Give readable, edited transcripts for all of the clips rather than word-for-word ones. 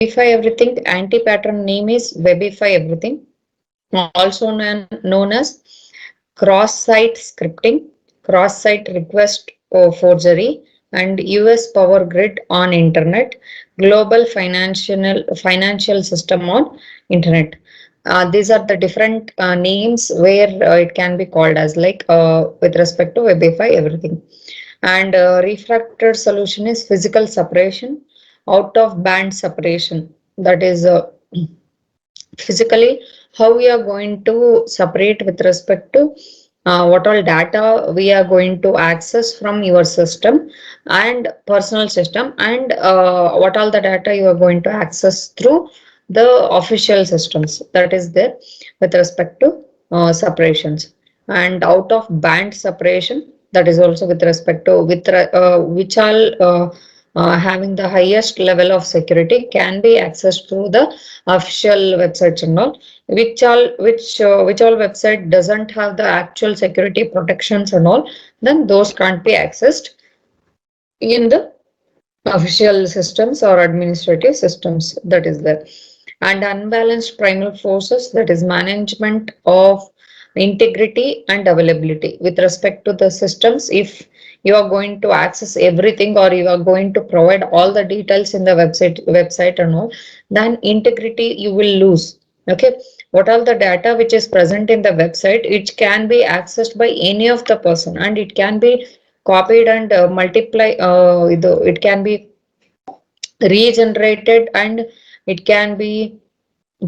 Webify Everything anti-pattern name is Webify Everything, also known as cross-site scripting, cross-site request forgery, and US power grid on internet, global financial system on internet. These are the different names where it can be called as, like with respect to Webify Everything. And refractor solution is physical separation, out of band separation. That is physically how we are going to separate with respect to what all data we are going to access from your system and personal system, and what all the data you are going to access through the official systems, that is there with respect to separations. And out of band separation, that is also with respect to which all having the highest level of security can be accessed through the official websites and all. Which all website doesn't have the actual security protections and all, then those can't be accessed in the official systems or administrative systems, that is there. And unbalanced primal forces, that is management of integrity and availability with respect to the systems. If you are going to access everything, or you are going to provide all the details in the website and all, then integrity you will lose. Okay, what all the data which is present in the website, it can be accessed by any of the person, and it can be copied and it can be regenerated, and it can be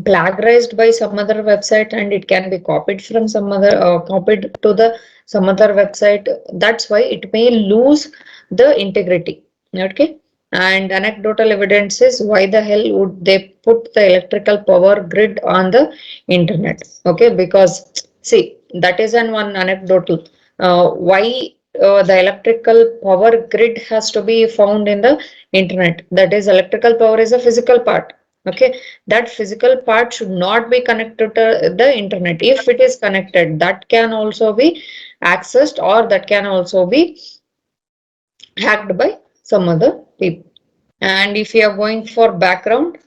plagiarized by some other website, and it can be copied from some other copied to the some other website. That's why it may lose the integrity. Okay, and anecdotal evidence is, why the hell would they put the electrical power grid on the internet? Okay, because see, that is an one anecdotal. Why the electrical power grid has to be found in the internet? That is, electrical power is a physical part. Okay, that physical part should not be connected to the internet. If it is connected, that can also be accessed, or that can also be hacked by some other people. And if you are going for background,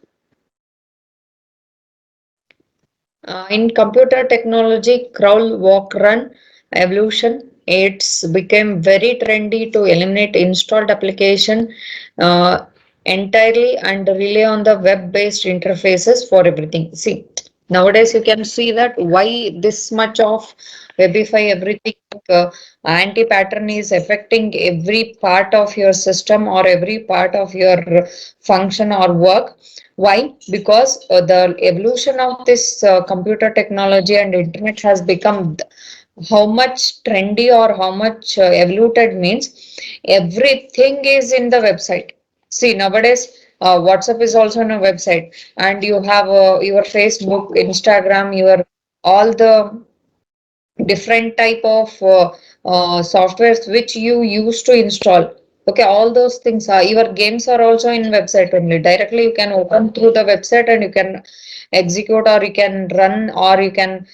in computer technology, crawl, walk, run evolution, it's became very trendy to eliminate installed application uh, entirely and rely on the web-based interfaces for everything. See, nowadays you can see that why this much of Webify everything anti-pattern is affecting every part of your system or every part of your function or work. Why? Because the evolution of this computer technology and internet has become how much trendy or how much evoluted means everything is in the website. See, nowadays WhatsApp is also on a website, and you have your Facebook, Instagram, your all the different type of softwares which you use to install. Okay, all those things are, your games are also in website only. Directly you can open through the website and you can execute, or you can run, or you can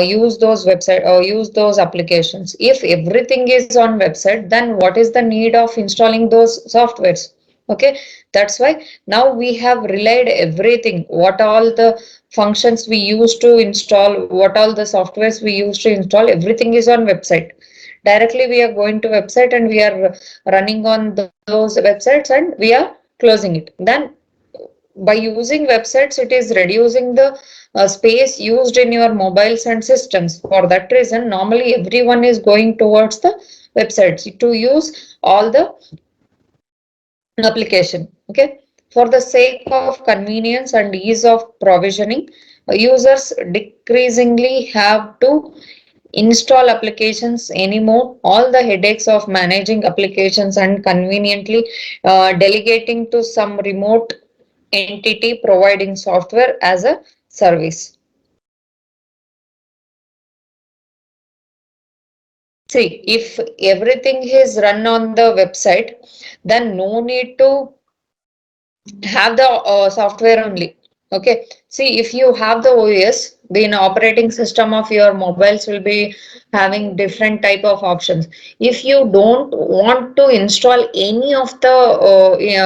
use those website or use those applications. If everything is on website, then what is the need of installing those softwares? Okay, that's why now we have relied everything, what all the functions we use to install, what all the softwares we use to install, everything is on website. Directly we are going to website and we are running on those websites and we are closing it. Then by using websites, it is reducing the space used in your mobiles and systems. For that reason, normally everyone is going towards the websites to use all the application. Okay, for the sake of convenience and ease of provisioning, users decreasingly have to install applications anymore. All the headaches of managing applications and conveniently delegating to some remote entity providing software as a service. See, if everything is run on the website, then no need to have the software only. Okay, see, if you have the OS, the operating system of your mobiles will be having different type of options. If you don't want to install any of the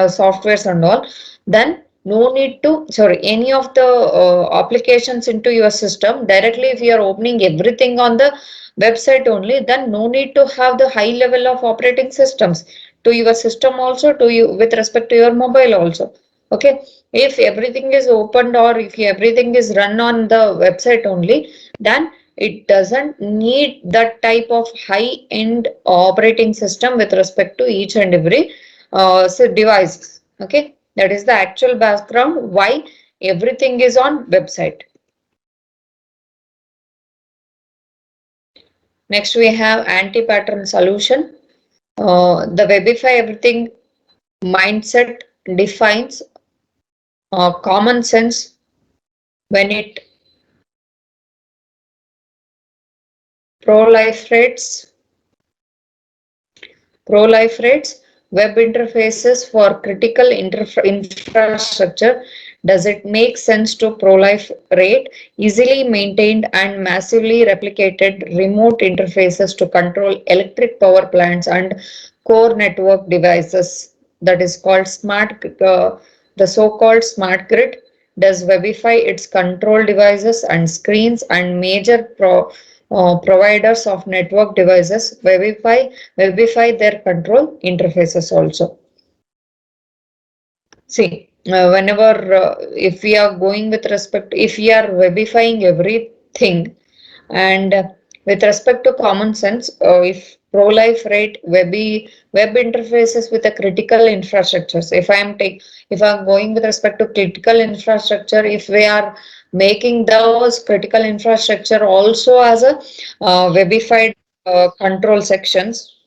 softwares and all, then no need to, sorry, any of the applications into your system directly. If you are opening everything on the website only, then no need to have the high level of operating systems to your system also, to you with respect to your mobile also. Okay, if everything is opened or if everything is run on the website only, then it doesn't need that type of high end operating system with respect to each and every device. Okay, that is the actual background why everything is on website. Next we have anti-pattern solution. The Webify everything mindset defines common sense when it proliferates proliferates web interfaces for critical infrastructure. Does it make sense to proliferate easily maintained and massively replicated remote interfaces to control electric power plants and core network devices? That is called the so-called smart grid. Does Webify its control devices and screens and major providers of network devices Webify their control interfaces also. See, whenever if we are going with respect, if we are Webifying everything, and with respect to common sense, if proliferate web interfaces with a critical infrastructures. If I'm going with respect to critical infrastructure, if we are making those critical infrastructure also as a webified control sections,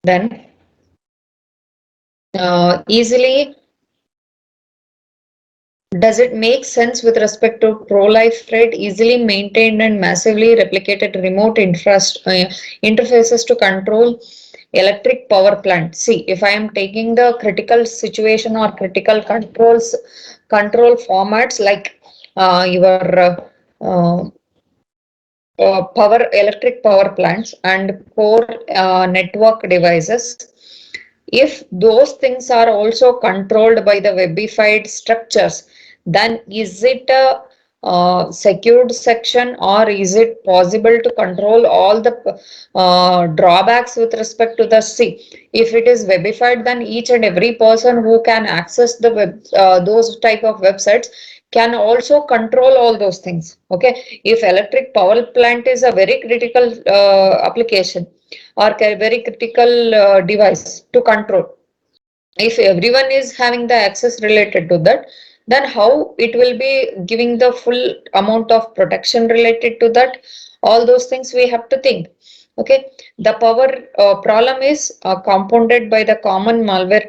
then easily does it make sense with respect to proliferate easily maintained and massively replicated remote interfaces to control electric power plant? See, if I am taking the critical situation or critical control formats like your power electric power plants and core network devices, if those things are also controlled by the webified structures, then is it a secured section, or is it possible to control all the drawbacks with respect to the C? If it is webified, then each and every person who can access the those type of websites can also control all those things. Okay, if electric power plant is a very critical application or very critical device to control, if everyone is having the access related to that, then how it will be giving the full amount of protection related to that? All those things we have to think. Okay, the power problem is compounded by the common malware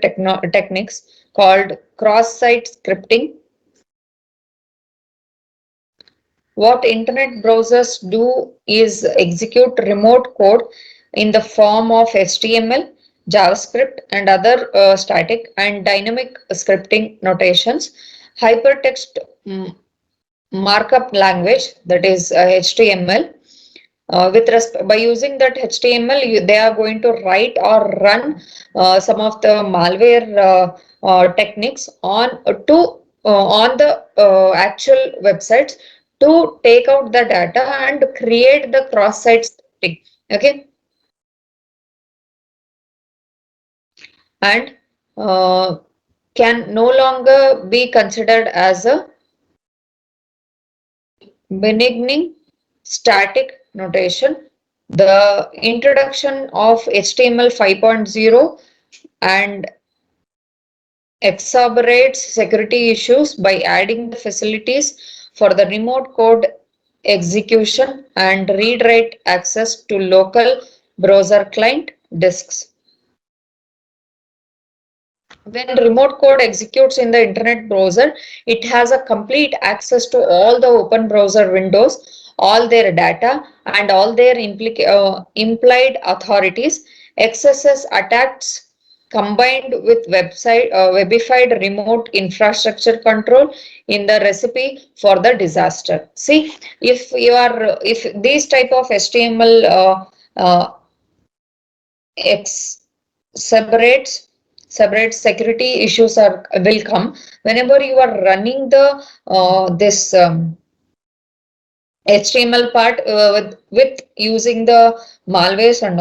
techniques called cross-site scripting. What internet browsers do is execute remote code in the form of HTML, JavaScript, and other static and dynamic scripting notations. Hypertext markup language, that is HTML. By using that HTML, they are going to write or run some of the malware techniques on the actual websites to take out the data and create the cross-site scripting. Okay, and uh, can no longer be considered as a benign static notation. The introduction of HTML 5.0 and exacerbates security issues by adding the facilities for the remote code execution and read-write access to local browser client disks. When remote code executes in the internet browser, it has a complete access to all the open browser windows, all their data, and all their implied authorities. XSS attacks combined with webified remote infrastructure control in the recipe for the disaster. See, if these type of HTML X separates separate security issues are will come whenever you are running the this HTML part with using the malwares and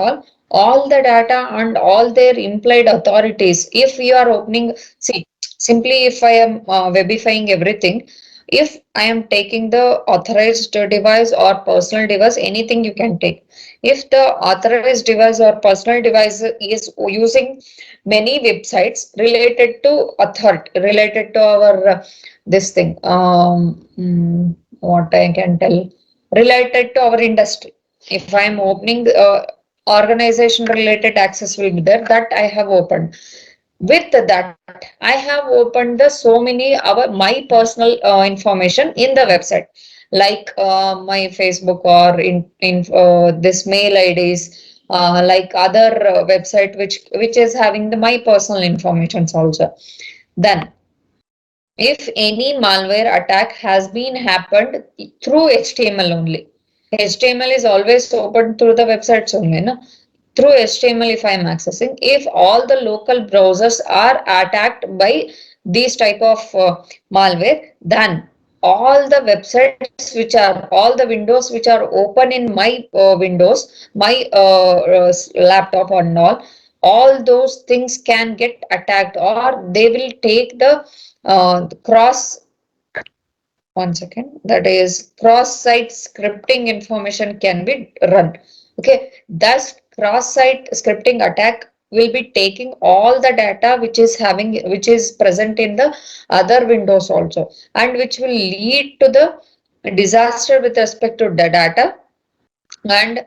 all the data and all their implied authorities. If you are opening, see, simply if I am webifying everything, if I am taking the authorized device or personal device, anything you can take. If the authorized device or personal device is using many websites related to authority, related to our this thing, what I can tell related to our industry. If I am opening the organization related access will be there that I have opened. With that, I have opened the so many our my personal information in the website, like my Facebook or in this mail IDs, like other website which is having the my personal informations also. Then if any malware attack has been happened through HTML only. HTML is always open through the websites only, no? Through HTML if I am accessing, if all the local browsers are attacked by these type of malware, then all the websites which are, all the windows which are open in my windows, my laptop and all those things can get attacked or they will take the cross one second, that is cross-site scripting information can be run. Okay, thus cross-site scripting attack will be taking all the data which is present in the other windows also, and which will lead to the disaster with respect to the data, and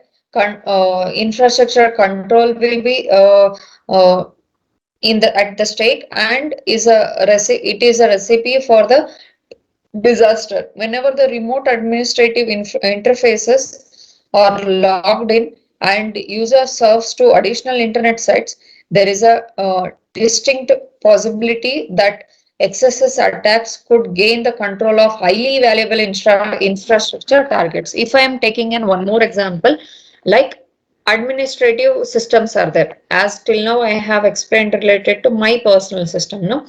infrastructure control will be in the at the stake, and it is a recipe for the disaster. Whenever the remote administrative interfaces are logged in and user serves to additional internet sites, there is a distinct possibility that XSS attacks could gain the control of highly valuable infrastructure targets. If I am taking in one more example, like administrative systems are there. As till now, I have explained related to my personal system. No,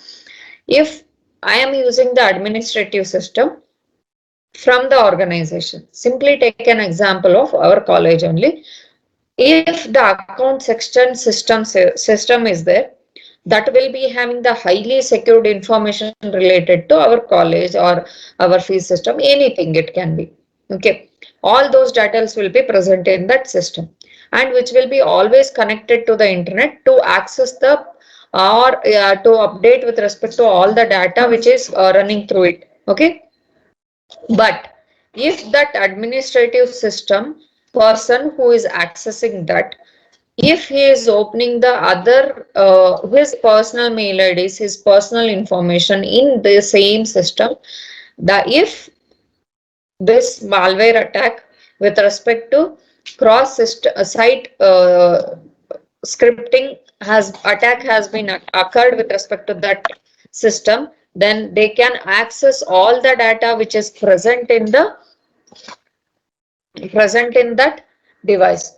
if I am using the administrative system from the organization, simply take an example of our college only. If the account section system is there, that will be having the highly secured information related to our college or our fee system, anything it can be. Okay, all those data will be present in that system, and which will be always connected to the internet to access the or to update with respect to all the data which is running through it. Okay, but if that administrative system person who is accessing that, if he is opening the other his personal mail IDs, his personal information in the same system, the if this malware attack with respect to cross site scripting has been occurred with respect to that system, then they can access all the data which is present in that device.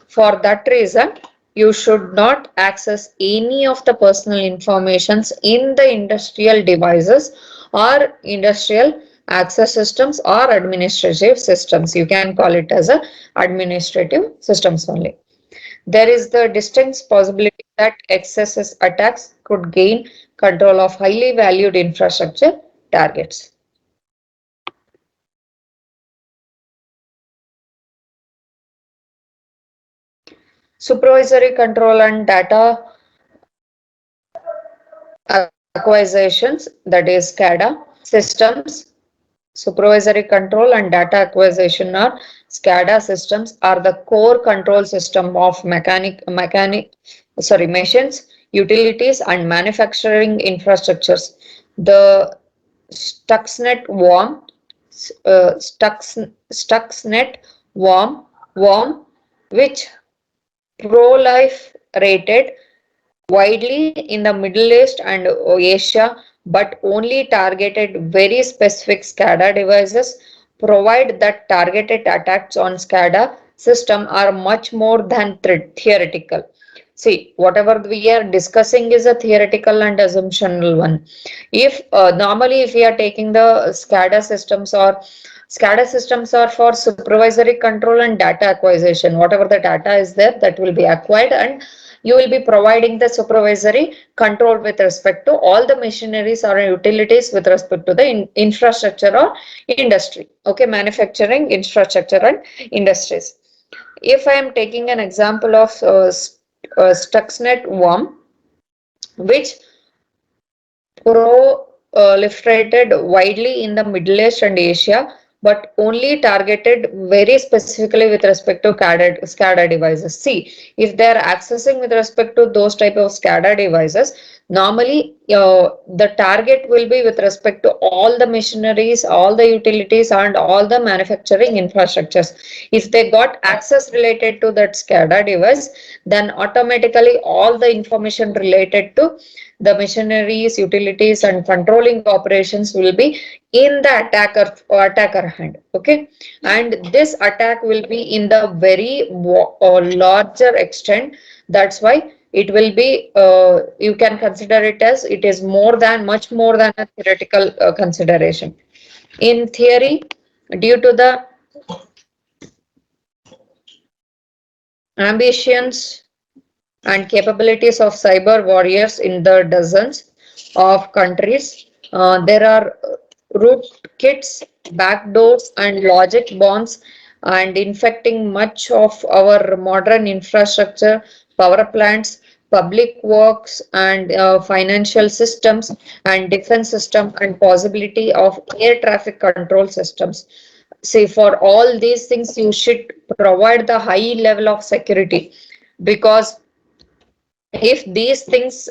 For that reason, you should not access any of the personal informations in the industrial devices or industrial access systems or administrative systems. You can call it as a administrative systems only. There is the distinct possibility that XSS attacks could gain control of highly valued infrastructure targets. Supervisory control and data acquisitions, that is SCADA systems. Supervisory control and data acquisition or SCADA systems are the core control system of machines, utilities and manufacturing infrastructures. The Stuxnet worm, Stuxnet worm, which proliferated widely in the Middle East and Asia, but only targeted very specific SCADA devices, provide that targeted attacks on SCADA system are much more than theoretical. See, whatever we are discussing is a theoretical and assumptional one. If normally if we are taking the SCADA systems are for supervisory control and data acquisition. Whatever the data is there, that will be acquired, and you will be providing the supervisory control with respect to all the machineries or utilities with respect to the infrastructure or industry. Okay, manufacturing, infrastructure and industries. If I am taking an example of Stuxnet worm, which proliferated widely in the Middle East and Asia, but only targeted very specifically with respect to SCADA devices. See, if they are accessing with respect to those type of SCADA devices, normally the target will be with respect to all the machineries, all the utilities, and all the manufacturing infrastructures. If they got access related to that SCADA device, then automatically all the information related to the machineries, utilities, and controlling operations will be in the attacker hand. Okay, and this attack will be in the very larger extent. That's why it will be. You can consider it as it is more than much more than a theoretical consideration. In theory, due to the ambitions and capabilities of cyber warriors in the dozens of countries. There are rootkits, backdoors, and logic bombs, and infecting much of our modern infrastructure, power plants, public works, and financial systems, and defense system, and possibility of air traffic control systems. See, for all these things, you should provide the high level of security, because if these things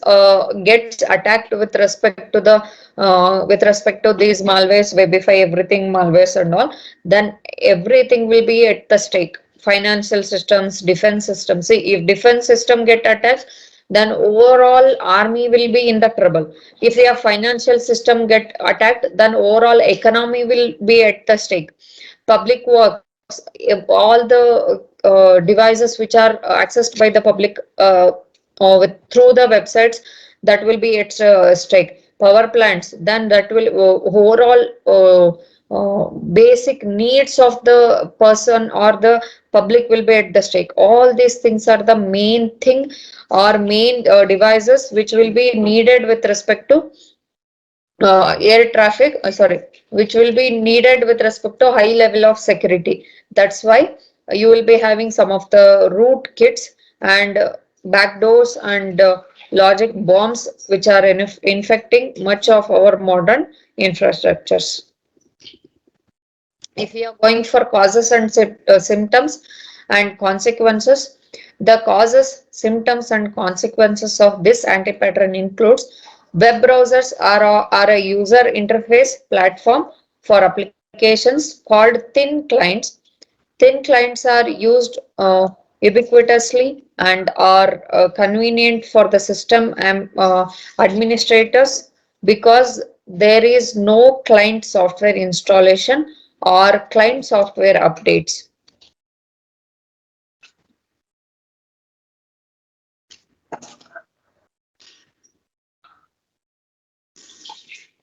gets attacked with respect to these malwares, Webify, everything malwares and all, then everything will be at the stake. Financial systems, defense systems. See, if defense system get attacked, then overall army will be in the trouble. If your financial system get attacked, then overall economy will be at the stake. Public works, if all the devices which are accessed by the public through the websites, that will be at stake. Power plants, then that will overall basic needs of the person or the public will be at the stake. All these things are the main thing or main devices which will be needed with respect to air traffic, sorry, which will be needed with respect to high level of security. That's why you will be having some of the root kits and backdoors and logic bombs which are infecting much of our modern infrastructures. If we are going for causes and symptoms and consequences, the causes, symptoms, and consequences of this anti-pattern includes web browsers are a user interface platform for applications called thin clients. Thin clients are used ubiquitously and are convenient for the system administrators, because there is no client software installation or client software updates.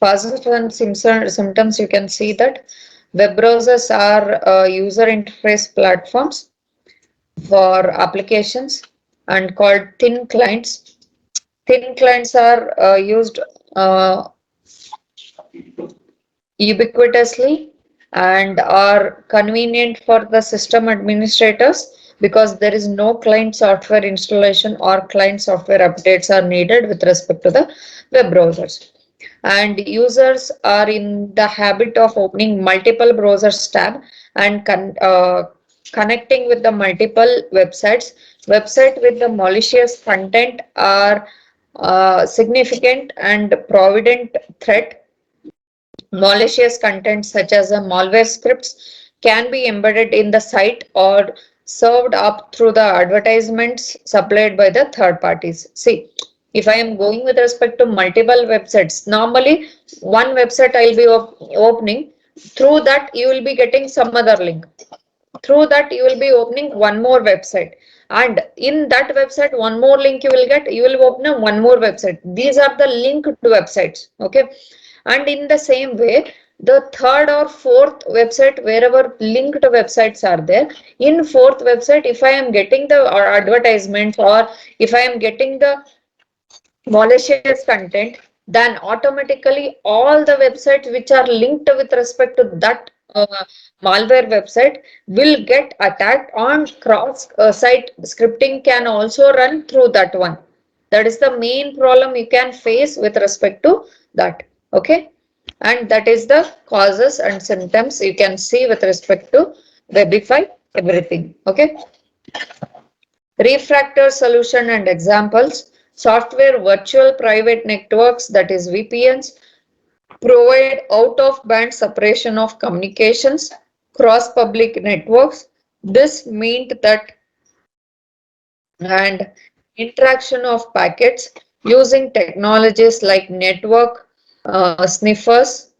Causes and symptoms, you can see that web browsers are user interface platforms for applications and called thin clients. Thin clients are used uh, ubiquitously and are convenient for the system administrators, because there is no client software installation or client software updates are needed with respect to the web browsers. And users are in the habit of opening multiple browsers tab and connecting with the multiple websites. Website with the malicious content are significant and provident threat. Malicious content such as malware scripts can be embedded in the site or served up through the advertisements supplied by the third parties. See, if I am going with respect to multiple websites, normally one website I'll be opening, through that you will be getting some other link. Through that you will be opening one more website. and in that website one more link you will get, you will open a one more website. These are the linked websites. Okay, and in the same way the third or fourth website, wherever linked websites are there, in fourth website if I am getting the advertisements, or if I am getting the malicious content, then automatically all the websites which are linked with respect to that malware website will get attacked. On cross site scripting can also run through that one. That is the main problem you can face with respect to that. Okay, and that is the causes and symptoms you can see with respect to Webify everything. Okay, refractor solution and examples. Software virtual private networks, that is VPNs, provide out of band separation of communications cross public networks. This meant that and interaction of packets using technologies like network sniffers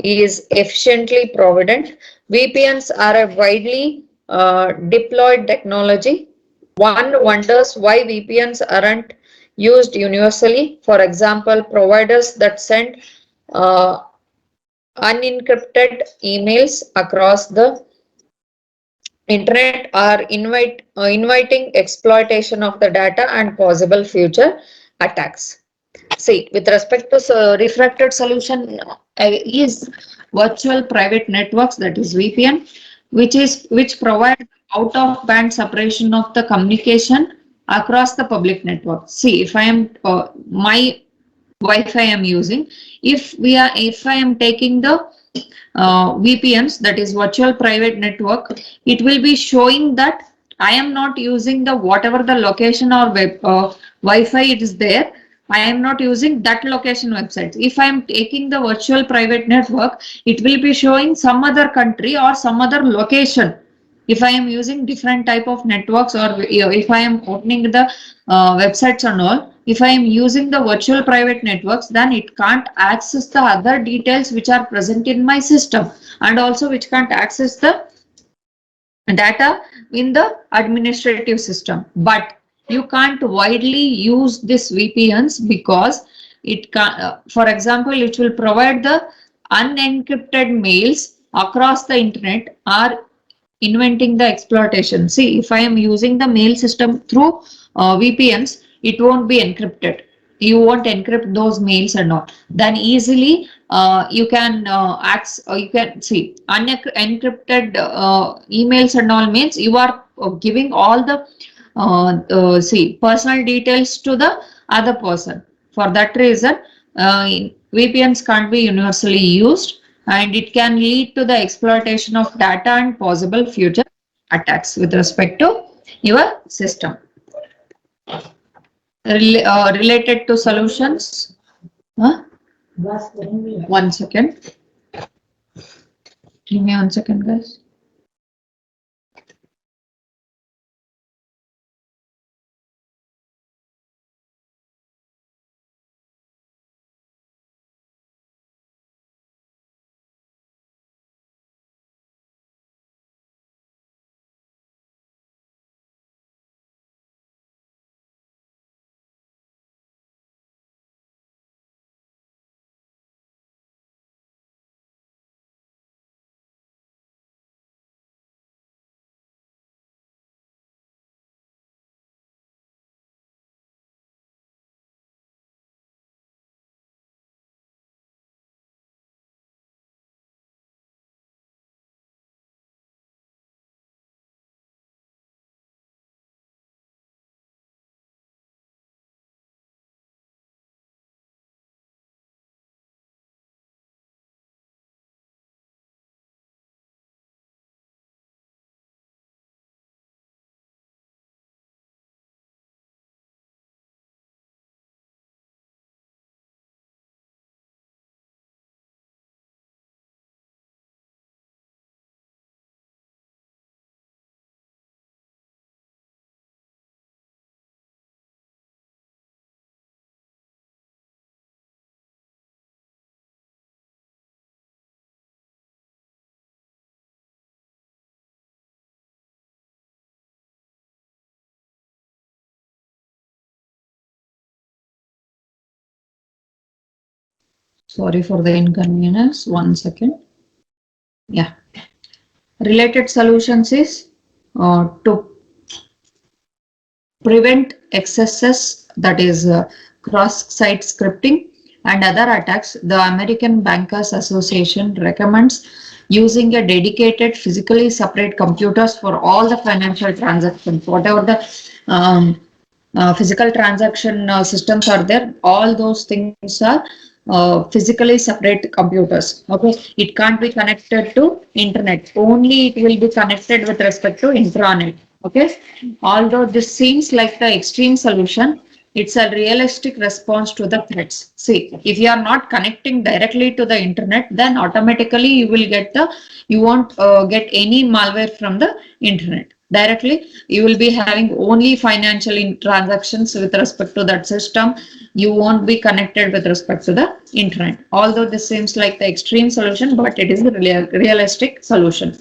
is efficiently provident. VPNs are a widely deployed technology. One wonders why VPNs aren't used universally. For example, providers that send uh, unencrypted emails across the internet are inviting exploitation of the data and possible future attacks. See, with respect to refracted solution is virtual private networks, that is VPN, which provide out of band separation of the communication across the public network. See, if I am my Wi-Fi I am using, if I am taking the VPNs, that is virtual private network, it will be showing that I am not using the whatever the location or Wi-Fi it is there. I am not using that location website. If I am taking the virtual private network, it will be showing some other country or some other location. If I am using different type of networks, or if I am opening the websites and all, if I am using the virtual private networks, then it can't access the other details which are present in my system, and also which can't access the data in the administrative system. But you can't widely use this VPNs because it can, for example, it will provide the unencrypted mails across the internet, or inventing the exploitation. See, if I am using the mail system through VPNs, it won't be encrypted. You won't encrypt those mails and all. Then easily you can access, you can see unencrypted emails and all means you are giving all the see personal details to the other person. For that reason, VPNs can't be universally used, and it can lead to the exploitation of data and possible future attacks with respect to your system. Related to solutions. Huh? 1 second. Give me 1 second, guys. Sorry for the inconvenience. 1 second. Yeah. Related solutions is to prevent excesses, that is cross-site scripting and other attacks. The American Bankers Association recommends using a dedicated physically separate computers for all the financial transactions. Whatever the physical transaction systems are there, all those things are physically separate computers. Okay, it can't be connected to internet. Only it will be connected with respect to intranet. Okay, although this seems like the extreme solution, it's a realistic response to the threats. See, if you are not connecting directly to the internet, then automatically you won't get any malware from the internet. Directly, you will be having only financial transactions with respect to that system. You won't be connected with respect to the internet. Although this seems like the extreme solution, but it is a realistic solution.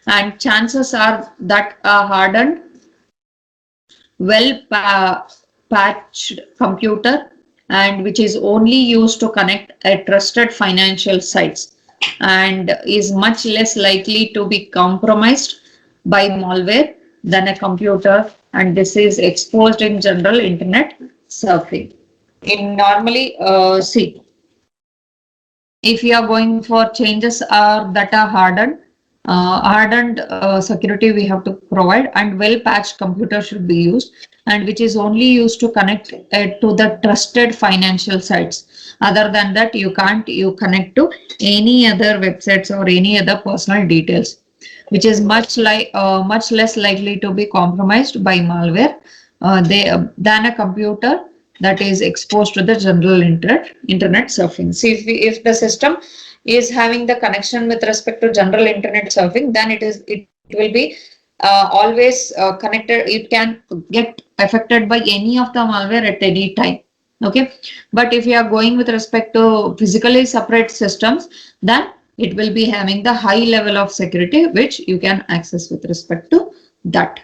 And chances are that a hardened, patched computer and which is only used to connect a trusted financial sites and is much less likely to be compromised by malware than a computer, and this is exposed in general internet surfing. In normally, see, if you are going for changes that are hardened security we have to provide, and well patched computer should be used, and which is only used to connect to the trusted financial sites. Other than that, you connect to any other websites or any other personal details, which is much less likely to be compromised by malware than a computer that is exposed to the general internet surfing. See, if the system is having the connection with respect to general internet surfing, then it will be always connected. It can get affected by any of the malware at any time. Okay, but if you are going with respect to physically separate systems, then it will be having the high level of security which you can access with respect to that.